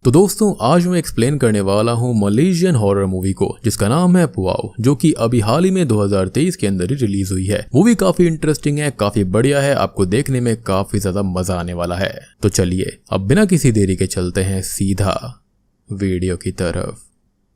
तो दोस्तों आज मैं एक्सप्लेन करने वाला हूँ मलेशियन हॉरर मूवी को जिसका नाम है पुआओ, जो कि अभी हाल ही में 2023 के अंदर ही रिलीज हुई है। मूवी काफी इंटरेस्टिंग है, काफी बढ़िया है, आपको देखने में काफी ज्यादा मजा आने वाला है। तो चलिए अब बिना किसी देरी के चलते हैं सीधा वीडियो की तरफ।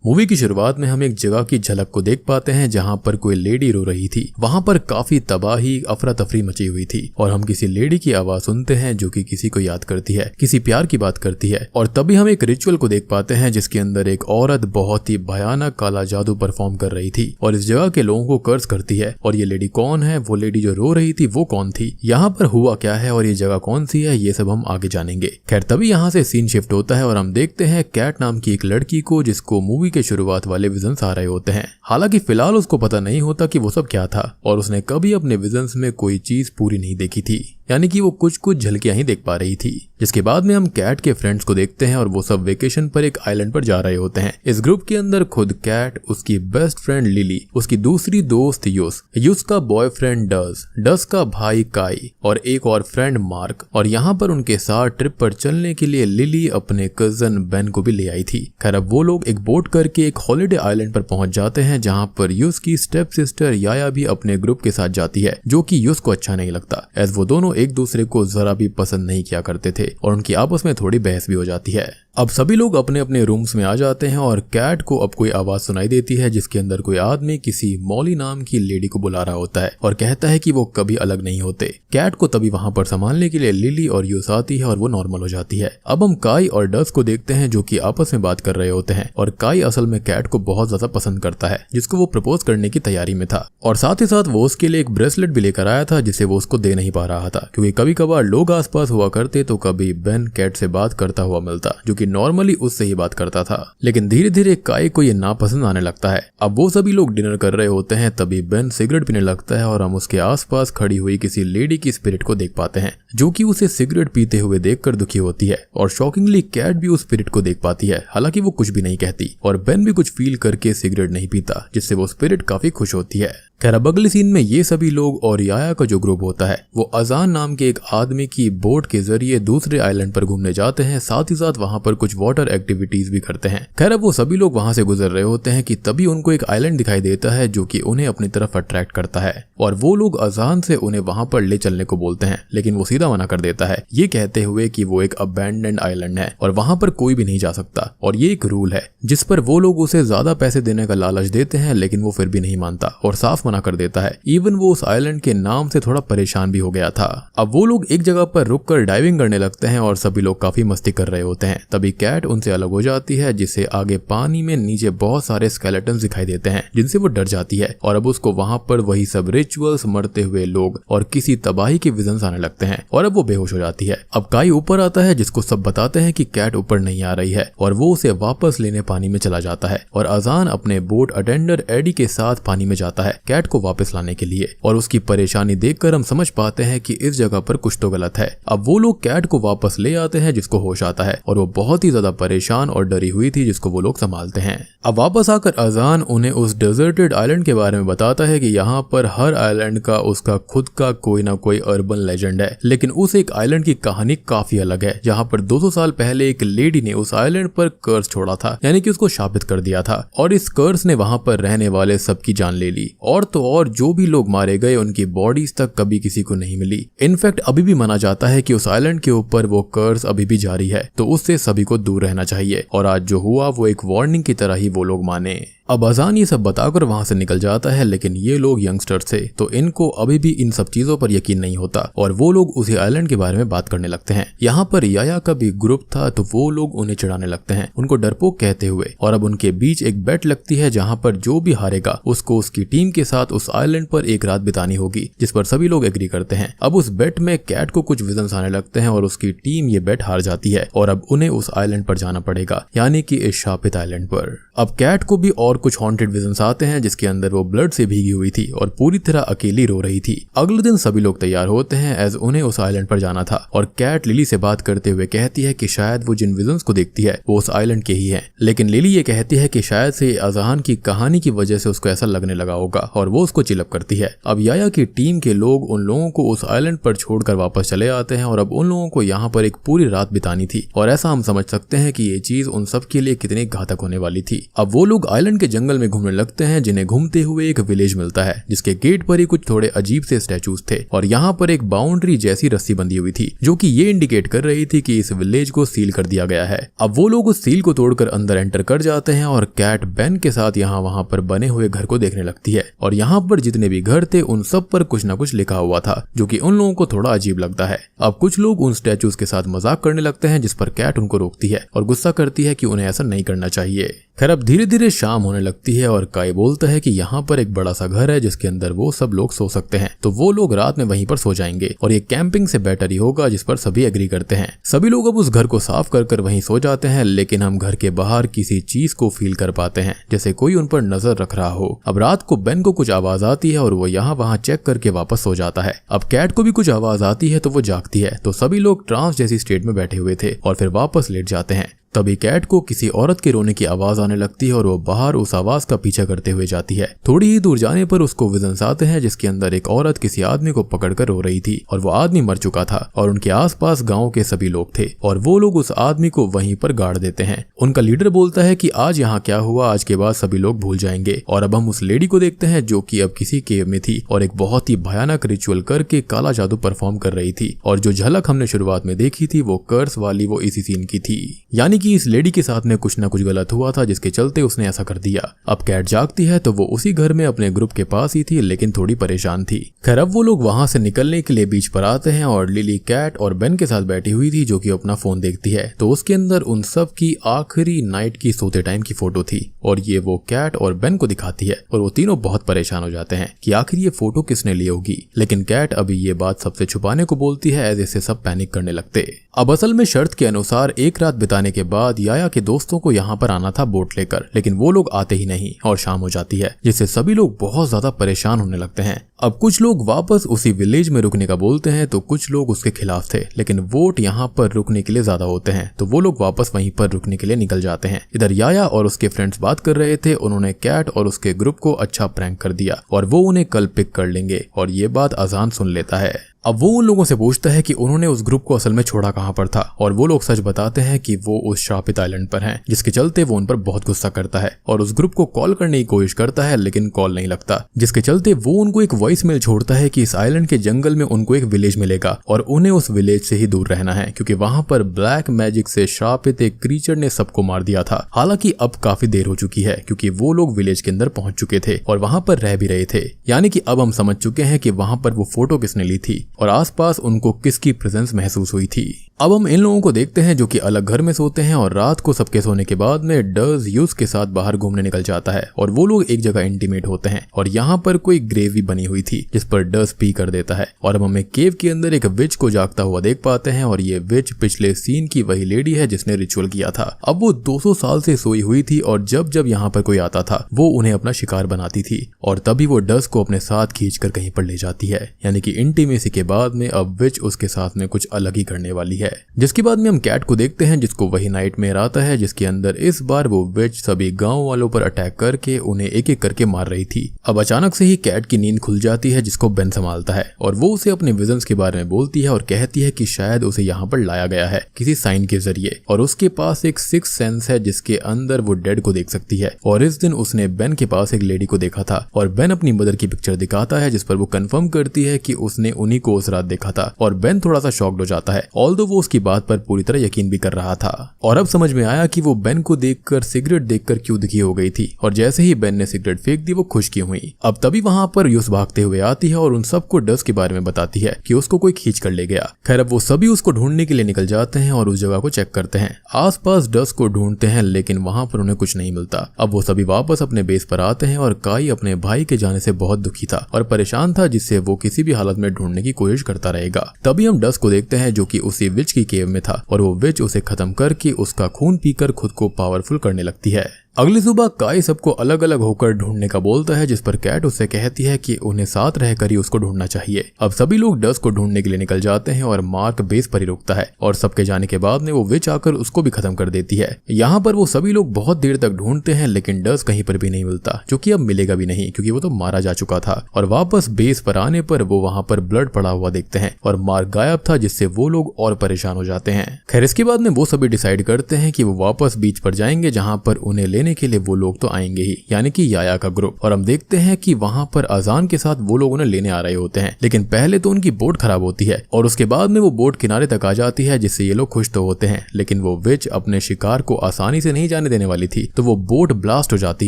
मूवी की शुरुआत में हम एक जगह की झलक को देख पाते हैं जहां पर कोई लेडी रो रही थी। वहां पर काफी तबाही अफरा तफरी मची हुई थी और हम किसी लेडी की आवाज सुनते हैं जो कि किसी को याद करती है, किसी प्यार की बात करती है। और तभी हम एक रिचुअल को देख पाते हैं जिसके अंदर एक औरत बहुत ही भयानक काला जादू परफॉर्म कर रही थी और इस जगह के लोगों को कर्ज करती है। और ये लेडी कौन है, वो लेडी जो रो रही थी वो कौन थी, यहाँ पर हुआ क्या है और ये जगह कौन सी है, ये सब हम आगे जानेंगे। खैर तभी यहाँ से सीन शिफ्ट होता है और हम देखते हैं कैट नाम की एक लड़की को जिसको मूवी के शुरुआत वाले विजन्स आ रहे होते हैं। हालांकि फिलहाल उसको पता नहीं होता कि वो सब क्या था और उसने कभी अपने विजन्स में कोई चीज पूरी नहीं देखी थी, यानी कि वो कुछ कुछ झलकियां ही देख पा रही थी। जिसके बाद में हम कैट के फ्रेंड्स को देखते हैं और वो सब वेकेशन पर एक आइलैंड पर जा रहे होते हैं। इस ग्रुप के अंदर खुद कैट, उसकी बेस्ट फ्रेंड लिली, उसकी दूसरी दोस्त यूस का बॉयफ्रेंड डस का भाई काई और एक और फ्रेंड मार्क। और यहाँ पर उनके साथ ट्रिप पर चलने के लिए लिली अपने कजन बेन को भी ले आई थी। खैर अब वो लोग एक बोट करके एक हॉलिडे आइलैंड पर पहुंच जाते हैं जहाँ पर यूस की स्टेप सिस्टर याया भी अपने ग्रुप के साथ जाती है, जो कि यूस को अच्छा नहीं लगता एज वो दोनों एक दूसरे को जरा भी पसंद नहीं किया करते थे और उनकी आपस में थोड़ी बहस भी हो जाती है। अब सभी लोग अपने अपने रूम्स में आ जाते हैं और कैट को अब कोई आवाज सुनाई देती है जिसके अंदर कोई आदमी किसी मॉली नाम की लेडी को बुला रहा होता है और कहता है कि वो कभी अलग नहीं होते। कैट को तभी वहां पर संभालने के लिए लिली और यूस आती है और वो नॉर्मल हो जाती है। अब हम काई और डस को देखते हैं जो कि आपस में बात कर रहे होते हैं और काई असल में कैट को बहुत ज्यादा पसंद करता है जिसको वो प्रपोज करने की तैयारी में था और साथ ही साथ वो उसके लिए एक ब्रेसलेट भी लेकर आया था जिसे वो उसको दे नहीं पा रहा था क्योंकि कभी कभार लोग आसपास हुआ करते तो कभी बेन कैट से बात करता हुआ मिलता जो कि नॉर्मली उससे ही बात करता था। लेकिन धीरे धीरे काई को ये नापसंद आने लगता है। अब वो सभी लोग डिनर कर रहे होते हैं तभी बेन सिगरेट पीने लगता है और हम उसके आसपास खड़ी हुई किसी लेडी की स्पिरिट को देख पाते हैं जो कि उसे सिगरेट पीते हुए देखकर दुखी होती है और शॉकिंगली कैट भी उस स्पिरिट को देख पाती है। हालांकि वो कुछ भी नहीं कहती और बेन भी कुछ फील करके सिगरेट नहीं पीता जिससे वो स्पिरिट काफी खुश होती है। खैर अब अगले सीन में ये सभी लोग और याया का जो ग्रुप होता है वो अजान नाम के एक आदमी की बोट के जरिए दूसरे आइलैंड पर घूमने जाते हैं, साथ ही साथ वहां पर कुछ वाटर एक्टिविटीज भी करते हैं। खैर अब वो सभी लोग वहां से गुजर रहे होते हैं कि तभी उनको एक आइलैंड दिखाई देता है जो कि उन्हें अपनी तरफ अट्रैक्ट करता है और वो लोग अजान से उन्हें वहां पर ले चलने को बोलते हैं लेकिन वो सीधा मना कर देता है, ये कहते हुए कि वो एक अबैंडन्ड आइलैंड है और वहां पर कोई भी नहीं जा सकता और ये एक रूल है जिस पर वो लोग उसे ज्यादा पैसे देने का लालच देते हैं लेकिन वो फिर भी नहीं मानता और साफ मना कर देता है। इवन वो उस आइलैंड के नाम से थोड़ा परेशान भी हो गया था। अब वो लोग एक जगह पर रुककर डाइविंग करने लगते हैं और सभी लोग काफी मस्ती कर रहे होते हैं। तभी कैट उनसे अलग हो जाती है जिससे आगे पानी में नीचे बहुत सारे स्केलेटन्स दिखाई देते हैं जिनसे वो डर जाती है और अब उसको वहां पर वही सब रिचुअल्स, मरते हुए लोग और किसी तबाही के विजन्स आने लगते हैं और अब वो बेहोश हो जाती है। अब काई ऊपर आता है जिसको सब बताते हैं कि कैट ऊपर नहीं आ रही है और वो उसे वापस लेने पानी में चला जाता है और अजान अपने बोट अटेंडर एडी के साथ पानी में जाता है कैट को वापस लाने के लिए और उसकी परेशानी देखकर हम समझ पाते हैं कि इस जगह पर कुछ तो गलत है। अब वो लोग कैट को वापस ले आते हैं जिसको होश आता है और वो बहुत ही ज्यादा परेशान और डरी हुई थी जिसको वो लोग संभालते हैं। अब वापस आकर अजान उन्हें उस डेजर्टेड आइलैंड के बारे में बताता है कि यहाँ पर हर आइलैंड का उसका खुद का कोई ना कोई अर्बन लेजेंड है, लेकिन उस एक आइलैंड की कहानी काफी अलग है जहाँ पर 200 साल पहले एक लेडी ने उस आइलैंड पर कर्स छोड़ा था, यानी कि उसको शापित कर दिया था और इस कर्स ने वहां पर रहने वाले सबकी जान ले ली और तो और जो भी लोग मारे गए उनकी बॉडीज तक कभी किसी को नहीं मिली। इनफैक्ट अभी भी माना जाता है कि उस आइलैंड के ऊपर वो कर्स अभी भी जारी है, तो उससे सभी को दूर रहना चाहिए और आज जो हुआ वो एक वार्निंग की तरह ही वो लोग माने। अब अजान ये सब बताकर वहां से निकल जाता है लेकिन ये लोग यंगस्टर्स थे तो इनको अभी भी इन सब चीजों पर यकीन नहीं होता और वो लोग उसी आइलैंड के बारे में बात करने लगते हैं। यहाँ पर याया का भी ग्रुप था तो वो लोग उन्हें चिढ़ाने लगते हैं उनको डरपोक कहते हुए और अब उनके बीच एक बेट लगती है जहाँ पर जो भी हारेगा उसको उसकी टीम के साथ उस आइलैंड पर एक रात बितानी होगी, जिस पर सभी लोग एग्री करते हैं। अब उस बेट में कैट को कुछ विजन्स आने लगते हैं और उसकी टीम ये बेट हार जाती है और अब उन्हें उस आइलैंड पर जाना पड़ेगा, यानी कि इस शापित आइलैंड पर। अब कैट को भी और कुछ हॉन्टेड विजन्स आते हैं जिसके अंदर वो ब्लड से भीगी हुई थी और पूरी तरह अकेली रो रही थी। अगले दिन सभी लोग तैयार होते हैं एज उन्हें उस आइलैंड पर जाना था और कैट लिली से बात करते हुए कहती है कि शायद वो जिन विजन्स को देखती है वो उस आइलैंड के ही हैं। लेकिन लिली ये कहती है कि शायद से अजहान की कहानी की वजह से उसको ऐसा लगने लगा होगा और वो उसको चिलअप करती है। अब याया की टीम के लोग उन लोगों को उस आइलैंड पर छोड़कर वापस चले आते हैं और अब उन लोगों को यहाँ पर एक पूरी रात बितानी थी और ऐसा हम समझ सकते हैं कि ये चीज उन सब के लिए कितनी घातक होने वाली थी। अब वो लोग आइलैंड के जंगल में घूमने लगते हैं जिन्हें घूमते हुए एक विलेज मिलता है जिसके गेट पर ही कुछ थोड़े अजीब से स्टैचूज थे और यहाँ पर एक बाउंड्री जैसी रस्सी बंधी हुई थी जो कि ये इंडिकेट कर रही थी कि इस विलेज को सील कर दिया गया है। अब वो लोग उस सील को तोड़कर अंदर एंटर कर जाते हैं और कैट बेन के साथ यहाँ वहाँ पर बने हुए घर को देखने लगती है और यहाँ पर जितने भी घर थे उन सब पर कुछ न कुछ लिखा हुआ था जो कि उन लोगों को थोड़ा अजीब लगता है। अब कुछ लोग उन स्टैचूज के साथ मजाक करने लगते हैं जिस पर कैट उनको रोकती है और गुस्सा करती है कि उन्हें ऐसा नहीं करना चाहिए। खैर अब धीरे धीरे शाम होने लगती है और काई बोलता है कि यहाँ पर एक बड़ा सा घर है जिसके अंदर वो सब लोग सो सकते हैं, तो वो लोग रात में वहीं पर सो जाएंगे और ये कैंपिंग से बेटर ही होगा, जिस पर सभी एग्री करते हैं। सभी लोग अब उस घर को साफ कर वहीं सो जाते हैं, लेकिन हम घर के बाहर किसी चीज को फील कर पाते हैं जैसे कोई उन पर नजर रख रहा हो। अब रात को बेन को कुछ आवाज आती है और वो यहाँ वहाँ चेक करके वापस सो जाता है। अब कैट को भी कुछ आवाज आती है तो वो जागती है, तो सभी लोग ट्रांस जैसी स्टेट में बैठे हुए थे और फिर वापस लेट जाते हैं। तभी कैट को किसी औरत के रोने की आवाज आने लगती है और वो बाहर उस आवाज का पीछा करते हुए जाती है। थोड़ी ही दूर जाने पर उसको विजन्स आते हैं जिसके अंदर एक औरत किसी आदमी को पकड़कर रो रही थी और वो आदमी मर चुका था और उनके आसपास गांव के सभी लोग थे और वो लोग उस आदमी को वहीं पर गाड़ देते हैं। उनका लीडर बोलता है कि आज यहाँ क्या हुआ, आज के बाद सभी लोग भूल जाएंगे। और अब हम उस लेडी को देखते हैं जो कि अब किसी केव में थी और एक बहुत ही भयानक रिचुअल करके काला जादू परफॉर्म कर रही थी और जो झलक हमने शुरुआत में देखी थी वो कर्स वाली वो इसी सीन की थी, यानी कि इस लेडी के साथ में कुछ ना कुछ गलत हुआ था जिसके चलते उसने ऐसा कर दिया। अब कैट जागती है तो वो उसी घर में अपने ग्रुप के पास ही थी लेकिन थोड़ी परेशान थी। खैर अब वो लोग वहां से निकलने के लिए बीच पर आते हैं और लिली कैट और बेन के साथ बैठी हुई थी जो कि अपना फोन देखती है, तो उसके अंदर उन सब की आखिरी नाइट की सोते टाइम की फोटो थी और ये वो कैट और बेन को दिखाती है और वो तीनों बहुत परेशान हो जाते हैं कि आखिर ये फोटो किसने ली होगी। लेकिन कैट अभी ये बात सबसे छुपाने को बोलती है, ऐसे सब पैनिक करने लगते। अब असल में शर्त के अनुसार एक रात बिताने के बाद याया के दोस्तों को यहाँ पर आना था बोट लेकर, लेकिन वो लोग आते ही नहीं और शाम हो जाती है जिससे सभी लोग बहुत ज्यादा परेशान होने लगते हैं। अब कुछ लोग वापस उसी विलेज में रुकने का बोलते हैं तो कुछ लोग उसके खिलाफ थे, लेकिन वोट यहाँ पर रुकने के लिए ज्यादा होते हैं तो वो लोग वापस वहीं पर रुकने के लिए निकल जाते हैं। इधर याया और उसके फ्रेंड्स बात कर रहे थे, उन्होंने कैट और उसके ग्रुप को अच्छा प्रैंक कर दिया और वो उन्हें कल पिक कर लेंगे और ये बात अजान सुन लेता है। अब वो उन लोगों से पूछता है कि उन्होंने उस ग्रुप को असल में छोड़ा कहां पर था और वो लोग सच बताते हैं कि वो उस श्रापित आइलैंड पर हैं, जिसके चलते वो उन पर बहुत गुस्सा करता है और उस ग्रुप को कॉल करने की कोशिश करता है लेकिन कॉल नहीं लगता, जिसके चलते वो उनको एक वॉइस मेल छोड़ता है कि इस आइलैंड के जंगल में उनको एक विलेज मिलेगा और उन्हें उस विलेज से ही दूर रहना है क्योंकि वहां पर ब्लैक मैजिक से श्रापित एक क्रीचर ने सबको मार दिया था। हालांकि अब काफी देर हो चुकी है क्योंकि वो लोग विलेज के अंदर पहुंच चुके थे और वहां पर रह भी रहे थे, यानी कि अब हम समझ चुके हैं कि वहां पर वो फोटो किसने ली थी और आसपास उनको किसकी प्रेजेंस महसूस हुई थी। अब हम इन लोगों को देखते हैं जो कि अलग घर में सोते हैं और रात को सबके सोने के बाद में डज यूज के साथ बाहर घूमने निकल जाता है और वो लोग एक जगह इंटीमेट होते हैं और यहाँ पर कोई ग्रेव भी बनी हुई थी जिस पर डज पी कर देता है और अब हमें केव के अंदर एक विच को जागता हुआ देख पाते हैं और ये विच पिछले सीन की वही लेडी है जिसने रिचुअल किया था। अब वो 200 साल से सोई हुई थी और जब जब यहाँ पर कोई आता था वो उन्हें अपना शिकार बनाती थी और तभी वो डज को अपने साथ खींचकर कहीं पर ले जाती है, यानी कि इंटीमेसी के बाद में अब विच उसके साथ में कुछ अलग ही करने वाली है। जिसके बाद में हम कैट को देखते हैं जिसको वही नाइटमेयर आता है जिसके अंदर इस बार वो विच सभी गांव वालों पर अटैक करके उन्हें एक एक करके मार रही थी। अब अचानक से ही कैट की नींद खुल जाती है जिसको बेन संभालता है और वो उसे अपने विजन्स के बारे में बोलती है और कहती है कि शायद उसे यहाँ पर लाया गया है किसी साइन के जरिए और उसके पास एक सिक्स सेंस है जिसके अंदर वो डेड को देख सकती है और इस दिन उसने बेन के पास एक लेडी को देखा था और बेन अपनी मदर की पिक्चर दिखाता है जिस पर वो कंफर्म करती है कि उसने उन्हीं को उस रात देखा था और बेन थोड़ा सा शॉक्ड हो जाता है, ऑल्दो वो उसकी बात पर पूरी तरह यकीन भी कर रहा था। और अब समझ में आया कि वो बेन को देखकर सिगरेट देखकर क्यों दुखी हो गई थी और जैसे ही बेन ने सिगरेट फेंक दी वो खुश क्यों हुई। अब तभी वहां पर यूस भागते हुए आती है और उन सबको डस के बारे में बताती है कि उसको कोई खींच कर ले गया। खैर अब वो सभी उसको ढूंढने के लिए निकल जाते हैं और उस जगह को चेक करते हैं, आसपास डस को ढूंढते हैं लेकिन वहां पर उन्हें कुछ नहीं मिलता। अब वो सभी वापस अपने बेस पर आते हैं और काई अपने भाई के जाने से बहुत दुखी था और परेशान था जिससे वो किसी भी हालत में ढूंढने की कोशिश करता रहेगा। तभी हम डस को देखते हैं जो कि उसी विच की केव में था और वो विच उसे खत्म करके उसका खून पीकर खुद को पावरफुल करने लगती है। अगली सुबह काई सबको अलग अलग होकर ढूंढने का बोलता है, जिस पर कैट उससे कहती है कि उन्हें साथ रहकर ही उसको ढूंढना चाहिए। अब सभी लोग डस को ढूंढने के लिए निकल जाते हैं और मार्क बेस पर ही रुकता है और सबके जाने के बाद में वो विच आकर उसको भी खत्म कर देती है। यहाँ पर वो सभी लोग बहुत देर तक ढूंढते हैं लेकिन डस कहीं पर भी नहीं मिलता, जो कि अब मिलेगा भी नहीं क्योंकि वो तो मारा जा चुका था। और वापस बेस पर आने पर वो वहाँ पर ब्लड पड़ा हुआ देखते हैं और मार्क गायब था, जिससे वो लोग और परेशान हो जाते हैं। खैर इसके बाद में वो सभी डिसाइड करते हैं कि वो वापस बीच पर जाएंगे, जहाँ पर उन्हें लेने के लिए वो लोग तो आएंगे ही, यानी कि याया का ग्रुप। और हम देखते हैं कि वहाँ पर अजान के साथ वो लोग उन्हें लेने आ रहे होते हैं, लेकिन पहले तो उनकी बोट खराब होती है और उसके बाद में वो बोट किनारे तक आ जाती है, जिससे ये लोग खुश तो होते हैं। लेकिन वो विच अपने शिकार को आसानी से नहीं जाने देने वाली थी, तो वो बोट ब्लास्ट हो जाती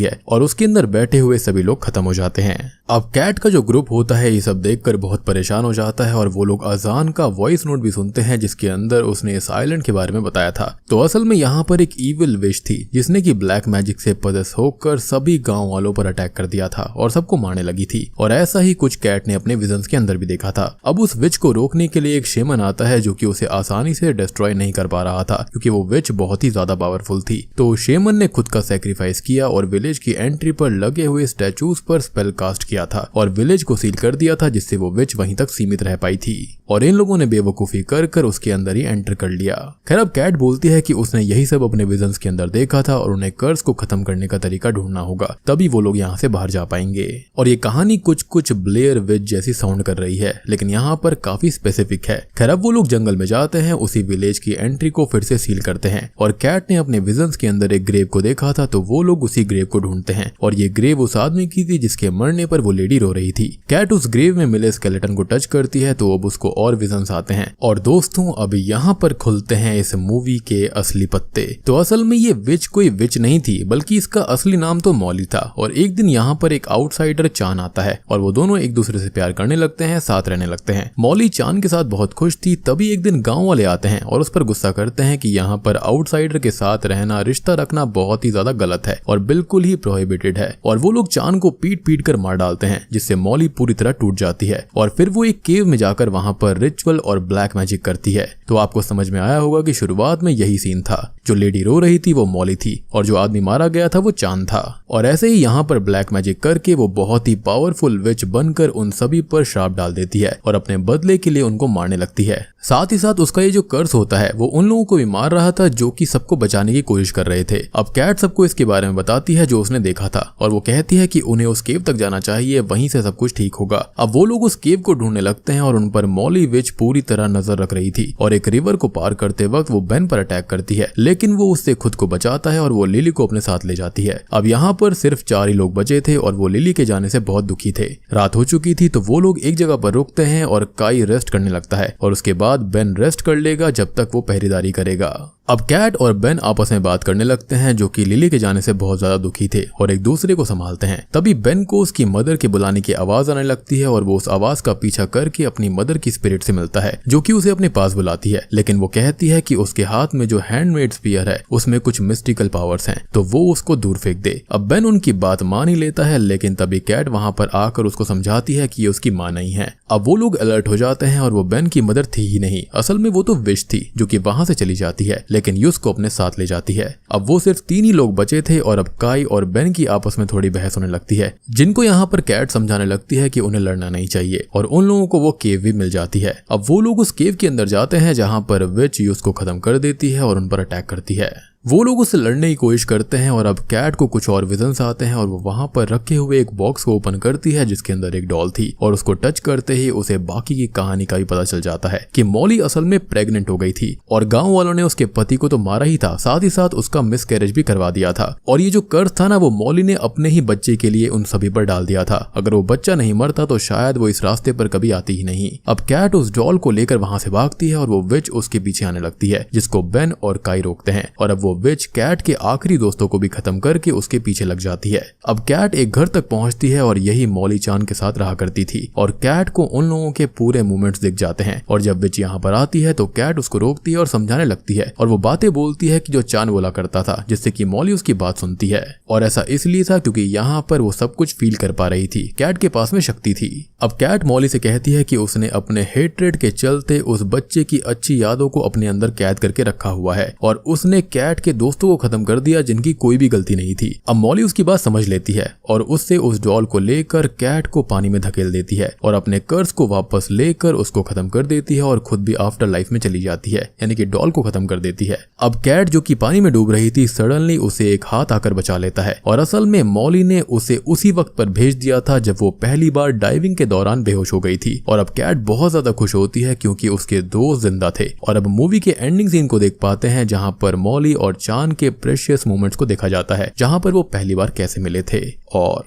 है और उसके अंदर बैठे हुए सभी लोग खत्म हो जाते हैं। अब कैट का जो ग्रुप होता है ये सब देखकर बहुत परेशान हो जाता है और वो लोग अजान का वॉइस नोट भी सुनते हैं, जिसके अंदर उसने इस आइलैंड के बारे में बताया था। तो असल में यहाँ पर एक ईविल विश थी जिसने की ब्लैक मैजिक से पदस होकर सभी गांव वालों पर अटैक कर दिया था और सबको मारने लगी थी। और ऐसा ही कुछ कैट ने अपने विजन्स के अंदर भी देखा था। अब उस विच को रोकने के लिए एक शेमन आता है जो कि उसे आसानी से डिस्ट्रॉय नहीं कर पा रहा था, क्योंकि वो विच बहुत ही ज्यादा पावरफुल थी। तो शेमन ने खुद का सैक्रिफाइस किया और विलेज की एंट्री पर लगे हुए स्टैचूज पर स्पेल कास्ट किया था और विलेज को सील कर दिया था, जिससे वो विच वहीं तक सीमित रह पाई थी। और इन लोगों ने बेवकूफी कर कर उसके अंदर ही एंटर कर लिया। खैर अब कैट बोलती है कि उसने यही सब अपने विजन्स के अंदर देखा था और उन्हें कर्स को खत्म करने का तरीका ढूंढना होगा, तभी वो लोग यहाँ से बाहर जा पाएंगे। और ये कहानी कुछ ब्लेयर विच जैसी साउंड कर रही है, लेकिन यहाँ पर काफी स्पेसिफिक है। खैर अब वो लोग जंगल में जाते हैं, उसी विलेज की एंट्री को फिर से सील करते हैं और कैट ने अपने विजन्स के अंदर एक ग्रेव को देखा था, तो वो लोग उसी ग्रेव को ढूंढते हैं। और ये ग्रेव उस आदमी की थी जिसके मरने पर वो लेडी रो रही थी। कैट उस ग्रेव में मिले स्केलेटन को टच करती है, तो अब उसको और विजन्स आते हैं। और दोस्तों अब यहाँ पर खुलते हैं इस मूवी के असली पत्ते। तो असल में ये विच कोई विच नहीं थी, बल्कि इसका असली नाम तो मॉली था। और एक दिन यहाँ पर एक आउटसाइडर चान आता है और वो दोनों एक दूसरे से प्यार करने लगते हैं, साथ रहने लगते हैं। मॉली चान के साथ बहुत खुश थी, तभी एक दिन गांव वाले आते हैं और उस पर गुस्सा करते हैं कि यहाँ पर आउटसाइडर के साथ रहना, रिश्ता रखना बहुत ही ज्यादा गलत है और बिल्कुल ही प्रोहिबिटेड है। और वो लोग चान को पीट पीट कर मार डालते हैं, जिससे मॉली पूरी तरह टूट जाती है। और फिर वो एक केव में जाकर वहां पर रिचुअल और ब्लैक मैजिक करती है। तो आपको समझ में आया होगा कि शुरुआत में यही सीन था। जो लेडी रो रही थी वो मॉली थी और जो आदमी मारा गया था वो चांद था। और ऐसे ही यहाँ पर ब्लैक मैजिक करके वो बहुत ही पावरफुल विच बनकर उन सभी पर श्राप डाल देती है और अपने बदले के लिए उनको मारने लगती है। साथ ही साथ उसका ये जो कर्स होता है वो उन लोगों को भी मार रहा था जो कि सबको बचाने की कोशिश कर रहे थे। अब कैट सबको इसके बारे में बताती है जो उसने देखा था और वो कहती है कि उन्हें उस केव तक जाना चाहिए, वहीं से सब कुछ ठीक होगा। अब वो लोग उस केव को ढूंढने लगते हैं और उन पर मॉली विच पूरी तरह नजर रख रही थी और एक रिवर को पार करते वक्त वो बेन पर अटैक करती है, लेकिन वो उससे खुद को बचाता है और वो लिली को अपने साथ ले जाती है। अब यहाँ पर सिर्फ 4 ही लोग बचे थे और वो लिली के जाने से बहुत दुखी थे। रात हो चुकी थी, तो वो लोग एक जगह पर रुकते हैं और काई रेस्ट करने लगता है और उसके बाद बेन रेस्ट कर लेगा जब तक वो पहरेदारी करेगा। अब कैट और बेन आपस में बात करने लगते हैं, जो कि लिली के जाने से बहुत ज्यादा दुखी थे और एक दूसरे को संभालते हैं। तभी बेन को उसकी मदर के बुलाने की आवाज आने लगती है और वो उस आवाज का पीछा करके अपनी मदर की स्पिरिट से मिलता है, जो कि उसे अपने पास बुलाती है। लेकिन वो कहती है कि उसके हाथ में जो हैंडमेड स्पीयर है उसमें कुछ मिस्टिकल पावर्स हैं, तो वो उसको दूर फेंक दे। अब बेन उनकी बात मान ही लेता है, लेकिन तभी कैट वहां पर आकर उसको समझाती है कि ये उसकी मां नहीं है। अब वो लोग अलर्ट हो जाते हैं और वो बेन की मदर थी ही नहीं, असल में वो तो विश थी जो कि वहां से चली जाती है, लेकिन यूस को अपने साथ ले जाती है। अब वो सिर्फ 3 ही लोग बचे थे और अब काई और बेन की आपस में थोड़ी बहस होने लगती है, जिनको यहाँ पर कैट समझाने लगती है कि उन्हें लड़ना नहीं चाहिए और उन लोगों को वो केव भी मिल जाती है। अब वो लोग उस केव के अंदर जाते हैं जहाँ पर विच यूस को खत्म कर देती है और उन पर अटैक करती है। वो लोग उससे लड़ने की कोशिश करते हैं और अब कैट को कुछ और विजन्स आते हैं और वो वहां पर रखे हुए एक बॉक्स को ओपन करती है जिसके अंदर एक डॉल थी और उसको टच करते ही उसे बाकी की कहानी का भी पता चल जाता है कि मॉली असल में प्रेग्नेंट हो गई थी और गांव वालों ने उसके पति को तो मारा ही था, साथ ही साथ उसका मिसकैरेज भी करवा दिया था। और ये जो कर्ज था ना, वो मॉली ने अपने ही बच्चे के लिए उन सभी पर डाल दिया था। अगर वो बच्चा नहीं मरता तो शायद वो इस रास्ते पर कभी आती ही नहीं। अब कैट उस डॉल को लेकर वहां से भागती है और वो विच उसके पीछे आने लगती है, जिसको बेन और काई रोकते हैं और अब वो विच कैट के आखिरी दोस्तों को भी खत्म करके उसके पीछे लग जाती है। अब कैट एक घर तक पहुंचती है और यही मॉली चान के साथ रहा करती थी और कैट को उन लोगों के पूरे मूवमेंट्स दिख जाते हैं। और जब विच यहाँ पर आती है तो कैट उसको रोकती है और समझाने लगती है और वो बातें बोलती है कि जो चान बोला करता था, जिससे कि मॉली उसकी बात सुनती है। और ऐसा इसलिए था क्योंकि यहाँ पर वो सब कुछ फील कर पा रही थी, कैट के पास में शक्ति थी। अब कैट मॉली से कहती है कि उसने अपने हेट्रेड के चलते उस बच्चे की अच्छी यादों को अपने अंदर कैद करके रखा हुआ है और उसने कैट के दोस्तों को खत्म कर दिया जिनकी कोई भी गलती नहीं थी। अब मॉली उसकी बात समझ लेती है और उससे उस डॉल को लेकर कैट को पानी में धकेल देती है और अपने कर्ज को वापस लेकर उसको खत्म कर देती है और खुद भी आफ्टर लाइफ में चली जाती है, यानी कि डॉल को खत्म कर देती है। अब कैट जो कि पानी में डूब रही थी सडनली उसे एक हाथ आकर बचा लेता है और असल में मॉली ने उसे उसी वक्त पर भेज दिया था जब वो पहली बार डाइविंग के दौरान बेहोश हो गई थी। और अब कैट बहुत ज्यादा खुश होती है क्योंकि उसके दोस्त जिंदा थे। और अब मूवी के एंडिंग सीन को देख पाते हैं जहां पर मॉली और चान के प्रेशियस मोमेंट्स को देखा जाता है, जहां पर वो पहली बार कैसे मिले थे। और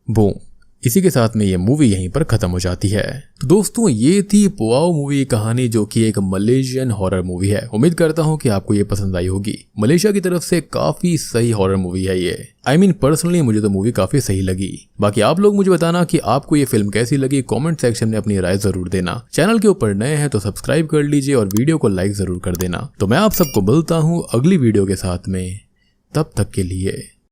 बूम, इसी के साथ में ये मूवी यहीं पर खत्म हो जाती है। तो दोस्तों ये थी पुआओ मूवी की कहानी, जो कि एक मलेशियन हॉरर मूवी है। उम्मीद करता हूँ कि आपको ये पसंद आई होगी। मलेशिया की तरफ से काफी सही हॉरर मूवी है ये। पर्सनली मुझे तो मूवी काफी सही लगी। बाकी आप लोग मुझे बताना कि आपको ये फिल्म कैसी लगी, कमेंट सेक्शन में अपनी राय जरूर देना। चैनल के ऊपर नए हैं तो सब्सक्राइब कर लीजिए और वीडियो को लाइक जरूर कर देना। तो मैं आप सबको मिलता हूँ अगली वीडियो के साथ में, तब तक के लिए